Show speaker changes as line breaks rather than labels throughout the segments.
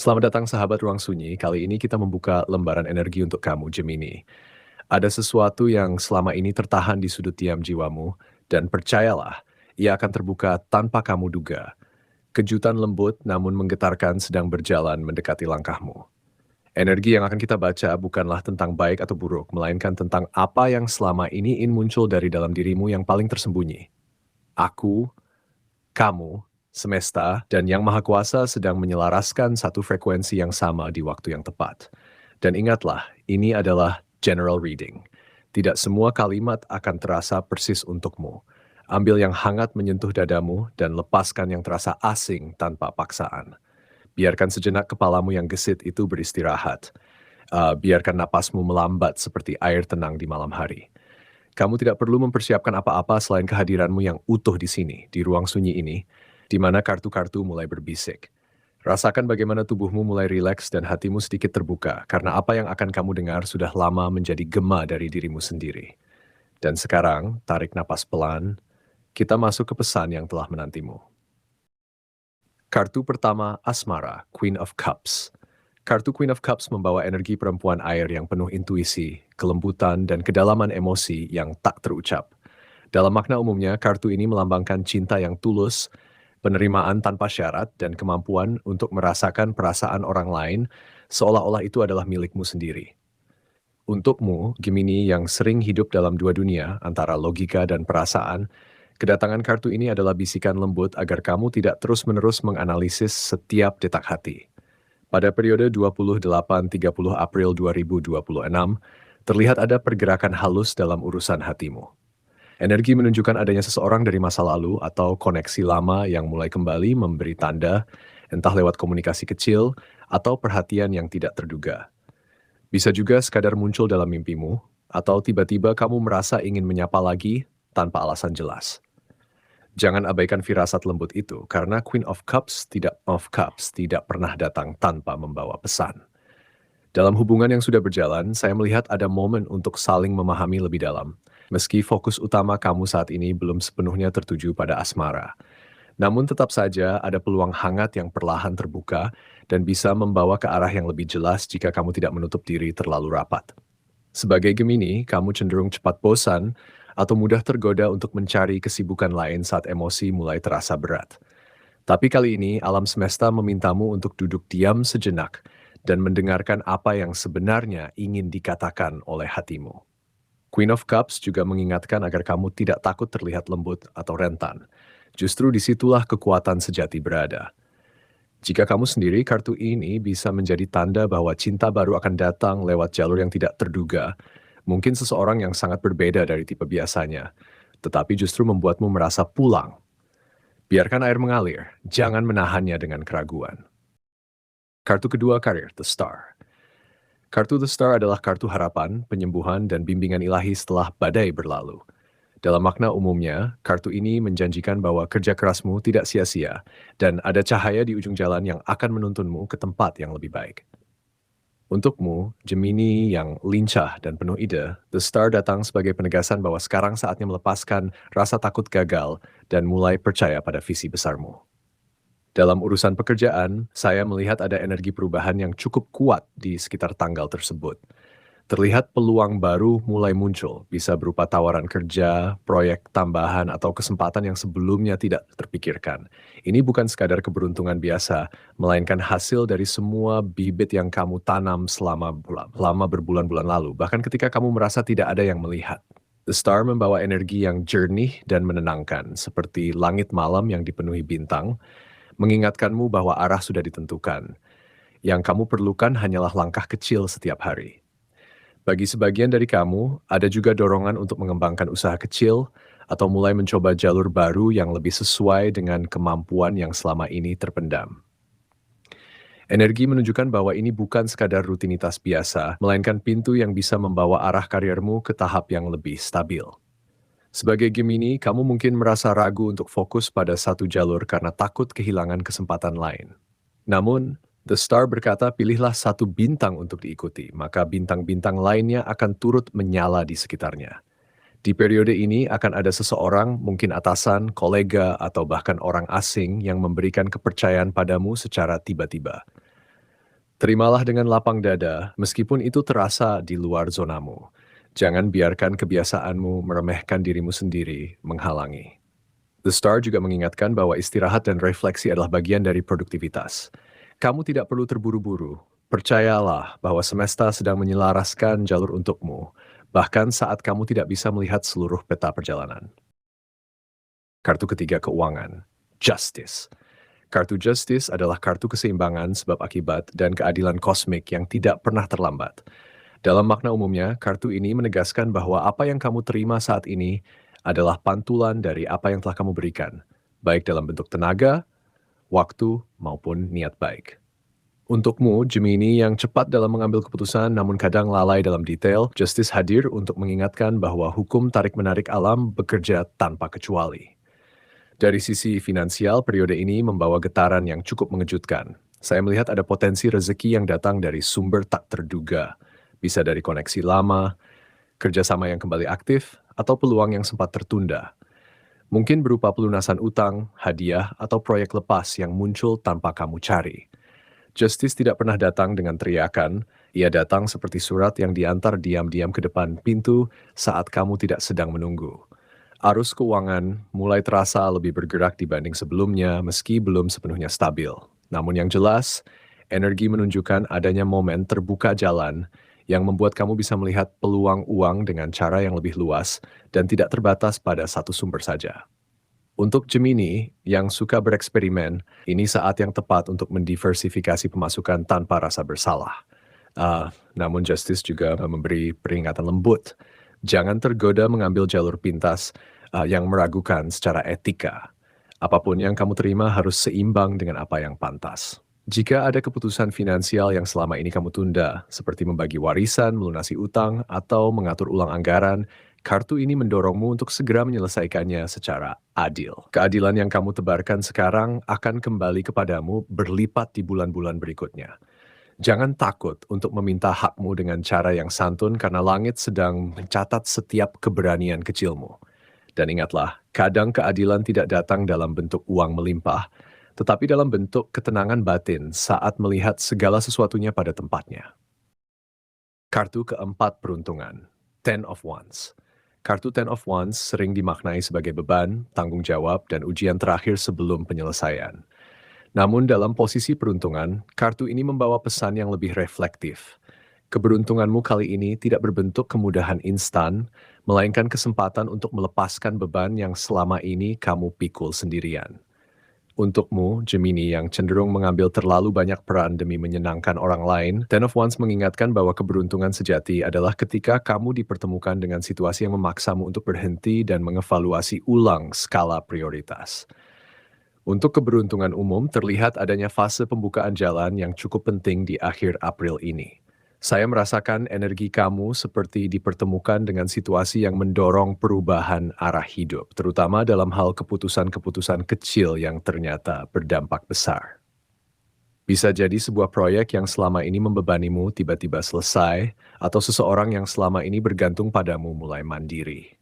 Selamat datang sahabat Ruang Sunyi, kali ini kita membuka lembaran energi untuk kamu Gemini. Ada sesuatu yang selama ini tertahan di sudut diam jiwamu, dan percayalah, ia akan terbuka tanpa kamu duga. Kejutan lembut namun menggetarkan sedang berjalan mendekati langkahmu. Energi yang akan kita baca bukanlah tentang baik atau buruk, melainkan tentang apa yang selama ini ingin muncul dari dalam dirimu yang paling tersembunyi. Aku, kamu, semesta, dan Yang Maha Kuasa sedang menyelaraskan satu frekuensi yang sama di waktu yang tepat. Dan ingatlah, ini adalah general reading. Tidak semua kalimat akan terasa persis untukmu. Ambil yang hangat menyentuh dadamu dan lepaskan yang terasa asing tanpa paksaan. Biarkan sejenak kepalamu yang gesit itu beristirahat. Biarkan napasmu melambat seperti air tenang di malam hari. Kamu tidak perlu mempersiapkan apa-apa selain kehadiranmu yang utuh di sini, di ruang sunyi ini, di mana kartu-kartu mulai berbisik. Rasakan bagaimana tubuhmu mulai rileks dan hatimu sedikit terbuka, karena apa yang akan kamu dengar sudah lama menjadi gema dari dirimu sendiri. Dan sekarang, tarik napas pelan, kita masuk ke pesan yang telah menantimu. Kartu pertama, Asmara, Queen of Cups. Kartu Queen of Cups membawa energi perempuan air yang penuh intuisi, kelembutan, dan kedalaman emosi yang tak terucap. Dalam makna umumnya, kartu ini melambangkan cinta yang tulus, penerimaan tanpa syarat, dan kemampuan untuk merasakan perasaan orang lain seolah-olah itu adalah milikmu sendiri. Untukmu, Gemini yang sering hidup dalam dua dunia antara logika dan perasaan, kedatangan kartu ini adalah bisikan lembut agar kamu tidak terus-menerus menganalisis setiap detak hati. Pada periode 28-30 April 2026, terlihat ada pergerakan halus dalam urusan hatimu. Energi menunjukkan adanya seseorang dari masa lalu atau koneksi lama yang mulai kembali memberi tanda, entah lewat komunikasi kecil atau perhatian yang tidak terduga. Bisa juga sekadar muncul dalam mimpimu, atau tiba-tiba kamu merasa ingin menyapa lagi tanpa alasan jelas. Jangan abaikan firasat lembut itu, karena Queen of Cups tidak pernah datang tanpa membawa pesan. Dalam hubungan yang sudah berjalan, saya melihat ada momen untuk saling memahami lebih dalam, meski fokus utama kamu saat ini belum sepenuhnya tertuju pada asmara. Namun tetap saja ada peluang hangat yang perlahan terbuka dan bisa membawa ke arah yang lebih jelas jika kamu tidak menutup diri terlalu rapat. Sebagai Gemini, kamu cenderung cepat bosan atau mudah tergoda untuk mencari kesibukan lain saat emosi mulai terasa berat. Tapi kali ini alam semesta memintamu untuk duduk diam sejenak dan mendengarkan apa yang sebenarnya ingin dikatakan oleh hatimu. Queen of Cups juga mengingatkan agar kamu tidak takut terlihat lembut atau rentan. Justru disitulah kekuatan sejati berada. Jika kamu sendiri, kartu ini bisa menjadi tanda bahwa cinta baru akan datang lewat jalur yang tidak terduga. Mungkin seseorang yang sangat berbeda dari tipe biasanya, tetapi justru membuatmu merasa pulang. Biarkan air mengalir, jangan menahannya dengan keraguan. Kartu kedua, karir, The Star. Kartu The Star adalah kartu harapan, penyembuhan, dan bimbingan ilahi setelah badai berlalu. Dalam makna umumnya, kartu ini menjanjikan bahwa kerja kerasmu tidak sia-sia dan ada cahaya di ujung jalan yang akan menuntunmu ke tempat yang lebih baik. Untukmu, Gemini yang lincah dan penuh ide, The Star datang sebagai penegasan bahwa sekarang saatnya melepaskan rasa takut gagal dan mulai percaya pada visi besarmu. Dalam urusan pekerjaan, saya melihat ada energi perubahan yang cukup kuat di sekitar tanggal tersebut. Terlihat peluang baru mulai muncul, bisa berupa tawaran kerja, proyek tambahan, atau kesempatan yang sebelumnya tidak terpikirkan. Ini bukan sekadar keberuntungan biasa, melainkan hasil dari semua bibit yang kamu tanam selama berbulan-bulan lalu, bahkan ketika kamu merasa tidak ada yang melihat. The Star membawa energi yang jernih dan menenangkan, seperti langit malam yang dipenuhi bintang, mengingatkanmu bahwa arah sudah ditentukan. Yang kamu perlukan hanyalah langkah kecil setiap hari. Bagi sebagian dari kamu, ada juga dorongan untuk mengembangkan usaha kecil atau mulai mencoba jalur baru yang lebih sesuai dengan kemampuan yang selama ini terpendam. Energi menunjukkan bahwa ini bukan sekadar rutinitas biasa, melainkan pintu yang bisa membawa arah karirmu ke tahap yang lebih stabil. Sebagai Gemini, kamu mungkin merasa ragu untuk fokus pada satu jalur karena takut kehilangan kesempatan lain. Namun, The Star berkata, pilihlah satu bintang untuk diikuti, maka bintang-bintang lainnya akan turut menyala di sekitarnya. Di periode ini akan ada seseorang, mungkin atasan, kolega, atau bahkan orang asing yang memberikan kepercayaan padamu secara tiba-tiba. Terimalah dengan lapang dada, meskipun itu terasa di luar zonamu. Jangan biarkan kebiasaanmu meremehkan dirimu sendiri menghalangi. The Star juga mengingatkan bahwa istirahat dan refleksi adalah bagian dari produktivitas. Kamu tidak perlu terburu-buru. Percayalah bahwa semesta sedang menyelaraskan jalur untukmu, bahkan saat kamu tidak bisa melihat seluruh peta perjalanan. Kartu ketiga keuangan, Justice. Kartu Justice adalah kartu keseimbangan sebab akibat dan keadilan kosmik yang tidak pernah terlambat. Dalam makna umumnya, kartu ini menegaskan bahwa apa yang kamu terima saat ini adalah pantulan dari apa yang telah kamu berikan, baik dalam bentuk tenaga, waktu, maupun niat baik. Untukmu, Gemini yang cepat dalam mengambil keputusan namun kadang lalai dalam detail, Justice hadir untuk mengingatkan bahwa hukum tarik-menarik alam bekerja tanpa kecuali. Dari sisi finansial, periode ini membawa getaran yang cukup mengejutkan. Saya melihat ada potensi rezeki yang datang dari sumber tak terduga. Bisa dari koneksi lama, kerjasama yang kembali aktif, atau peluang yang sempat tertunda. Mungkin berupa pelunasan utang, hadiah, atau proyek lepas yang muncul tanpa kamu cari. Justice tidak pernah datang dengan teriakan, ia datang seperti surat yang diantar diam-diam ke depan pintu saat kamu tidak sedang menunggu. Arus keuangan mulai terasa lebih bergerak dibanding sebelumnya meski belum sepenuhnya stabil. Namun yang jelas, energi menunjukkan adanya momen terbuka jalan yang membuat kamu bisa melihat peluang uang dengan cara yang lebih luas dan tidak terbatas pada satu sumber saja. Untuk Gemini yang suka bereksperimen, ini saat yang tepat untuk mendiversifikasi pemasukan tanpa rasa bersalah. Namun Justice juga memberi peringatan lembut. Jangan tergoda mengambil jalur pintas yang meragukan secara etika. Apapun yang kamu terima harus seimbang dengan apa yang pantas. Jika ada keputusan finansial yang selama ini kamu tunda, seperti membagi warisan, melunasi utang, atau mengatur ulang anggaran, kartu ini mendorongmu untuk segera menyelesaikannya secara adil. Keadilan yang kamu tebarkan sekarang akan kembali kepadamu berlipat di bulan-bulan berikutnya. Jangan takut untuk meminta hakmu dengan cara yang santun karena langit sedang mencatat setiap keberanian kecilmu. Dan ingatlah, kadang keadilan tidak datang dalam bentuk uang melimpah, tetapi dalam bentuk ketenangan batin saat melihat segala sesuatunya pada tempatnya. Kartu keempat peruntungan, Ten of Wands. Kartu Ten of Wands sering dimaknai sebagai beban, tanggung jawab, dan ujian terakhir sebelum penyelesaian. Namun dalam posisi peruntungan, kartu ini membawa pesan yang lebih reflektif. Keberuntunganmu kali ini tidak berbentuk kemudahan instan, melainkan kesempatan untuk melepaskan beban yang selama ini kamu pikul sendirian. Untukmu, Gemini yang cenderung mengambil terlalu banyak peran demi menyenangkan orang lain, Ten of Wands mengingatkan bahwa keberuntungan sejati adalah ketika kamu dipertemukan dengan situasi yang memaksamu untuk berhenti dan mengevaluasi ulang skala prioritas. Untuk keberuntungan umum, terlihat adanya fase pembukaan jalan yang cukup penting di akhir April ini. Saya merasakan energi kamu seperti dipertemukan dengan situasi yang mendorong perubahan arah hidup, terutama dalam hal keputusan-keputusan kecil yang ternyata berdampak besar. Bisa jadi sebuah proyek yang selama ini membebanimu tiba-tiba selesai, atau seseorang yang selama ini bergantung padamu mulai mandiri.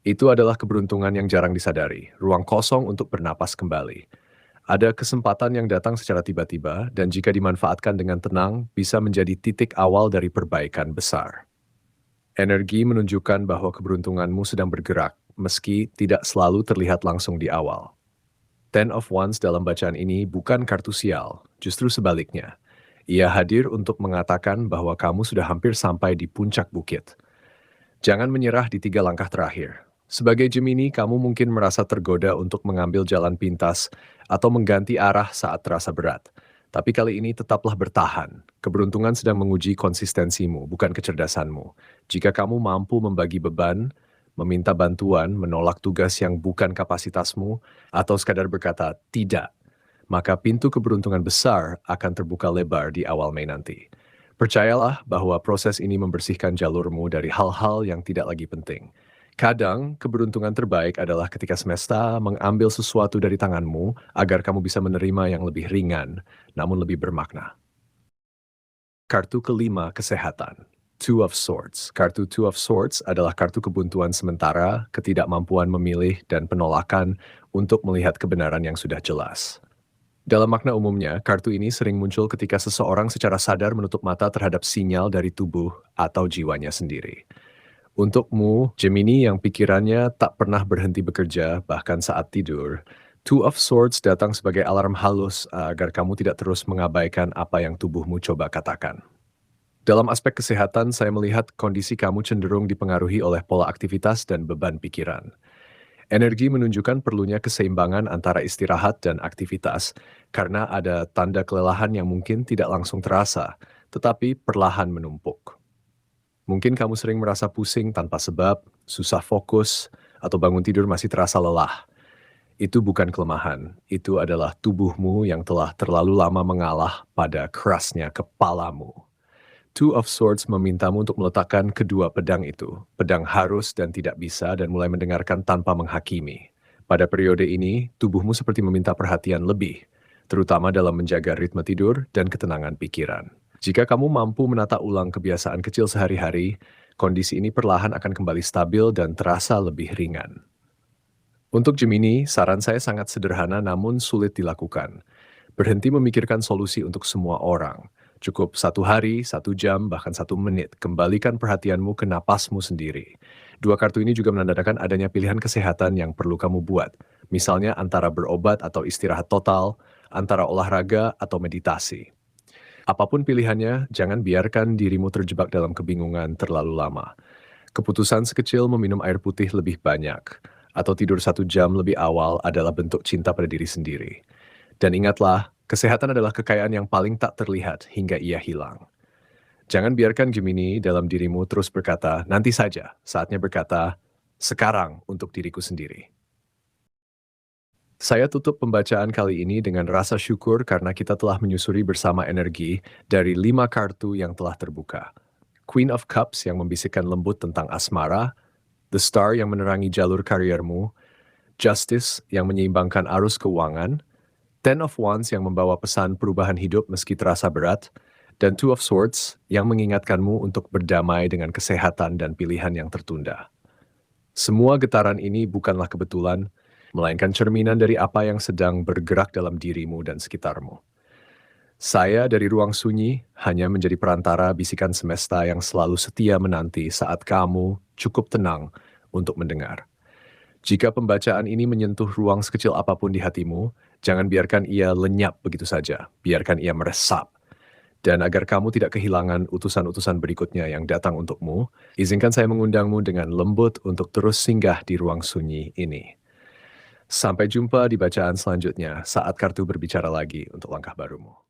Itu adalah keberuntungan yang jarang disadari, ruang kosong untuk bernapas kembali. Ada kesempatan yang datang secara tiba-tiba dan jika dimanfaatkan dengan tenang, bisa menjadi titik awal dari perbaikan besar. Energi menunjukkan bahwa keberuntunganmu sedang bergerak, meski tidak selalu terlihat langsung di awal. Ten of Wands dalam bacaan ini bukan kartu sial, justru sebaliknya. Ia hadir untuk mengatakan bahwa kamu sudah hampir sampai di puncak bukit. Jangan menyerah di 3 langkah terakhir. Sebagai Gemini, kamu mungkin merasa tergoda untuk mengambil jalan pintas atau mengganti arah saat terasa berat. Tapi kali ini tetaplah bertahan. Keberuntungan sedang menguji konsistensimu, bukan kecerdasanmu. Jika kamu mampu membagi beban, meminta bantuan, menolak tugas yang bukan kapasitasmu, atau sekadar berkata tidak, maka pintu keberuntungan besar akan terbuka lebar di awal Mei nanti. Percayalah bahwa proses ini membersihkan jalurmu dari hal-hal yang tidak lagi penting. Kadang, keberuntungan terbaik adalah ketika semesta mengambil sesuatu dari tanganmu agar kamu bisa menerima yang lebih ringan, namun lebih bermakna. Kartu kelima, kesehatan. Two of Swords. Kartu Two of Swords adalah kartu kebuntuan sementara, ketidakmampuan memilih, dan penolakan untuk melihat kebenaran yang sudah jelas. Dalam makna umumnya, kartu ini sering muncul ketika seseorang secara sadar menutup mata terhadap sinyal dari tubuh atau jiwanya sendiri. Untukmu, Gemini yang pikirannya tak pernah berhenti bekerja bahkan saat tidur, Two of Swords datang sebagai alarm halus agar kamu tidak terus mengabaikan apa yang tubuhmu coba katakan. Dalam aspek kesehatan, saya melihat kondisi kamu cenderung dipengaruhi oleh pola aktivitas dan beban pikiran. Energi menunjukkan perlunya keseimbangan antara istirahat dan aktivitas, karena ada tanda kelelahan yang mungkin tidak langsung terasa, tetapi perlahan menumpuk. Mungkin kamu sering merasa pusing tanpa sebab, susah fokus, atau bangun tidur masih terasa lelah. Itu bukan kelemahan, itu adalah tubuhmu yang telah terlalu lama mengalah pada kerasnya kepalamu. Two of Swords memintamu untuk meletakkan kedua pedang itu, pedang harus dan tidak bisa, dan mulai mendengarkan tanpa menghakimi. Pada periode ini, tubuhmu seperti meminta perhatian lebih, terutama dalam menjaga ritme tidur dan ketenangan pikiran. Jika kamu mampu menata ulang kebiasaan kecil sehari-hari, kondisi ini perlahan akan kembali stabil dan terasa lebih ringan. Untuk Gemini, saran saya sangat sederhana namun sulit dilakukan. Berhenti memikirkan solusi untuk semua orang. Cukup 1 hari, 1 jam, bahkan 1 menit. Kembalikan perhatianmu ke napasmu sendiri. Dua kartu ini juga menandakan adanya pilihan kesehatan yang perlu kamu buat. Misalnya antara berobat atau istirahat total, antara olahraga atau meditasi. Apapun pilihannya, jangan biarkan dirimu terjebak dalam kebingungan terlalu lama. Keputusan sekecil meminum air putih lebih banyak, atau tidur 1 jam lebih awal adalah bentuk cinta pada diri sendiri. Dan ingatlah, kesehatan adalah kekayaan yang paling tak terlihat hingga ia hilang. Jangan biarkan Gemini dalam dirimu terus berkata, nanti saja, saatnya berkata, sekarang untuk diriku sendiri. Saya tutup pembacaan kali ini dengan rasa syukur karena kita telah menyusuri bersama energi dari 5 kartu yang telah terbuka. Queen of Cups yang membisikkan lembut tentang asmara, The Star yang menerangi jalur kariermu, Justice yang menyeimbangkan arus keuangan, Ten of Wands yang membawa pesan perubahan hidup meski terasa berat, dan Two of Swords yang mengingatkanmu untuk berdamai dengan kesehatan dan pilihan yang tertunda. Semua getaran ini bukanlah kebetulan, melainkan cerminan dari apa yang sedang bergerak dalam dirimu dan sekitarmu. Saya dari ruang sunyi hanya menjadi perantara bisikan semesta yang selalu setia menanti saat kamu cukup tenang untuk mendengar. Jika pembacaan ini menyentuh ruang sekecil apapun di hatimu, jangan biarkan ia lenyap begitu saja, biarkan ia meresap. Dan agar kamu tidak kehilangan utusan-utusan berikutnya yang datang untukmu, izinkan saya mengundangmu dengan lembut untuk terus singgah di ruang sunyi ini. Sampai jumpa di bacaan selanjutnya saat kartu berbicara lagi untuk langkah barumu.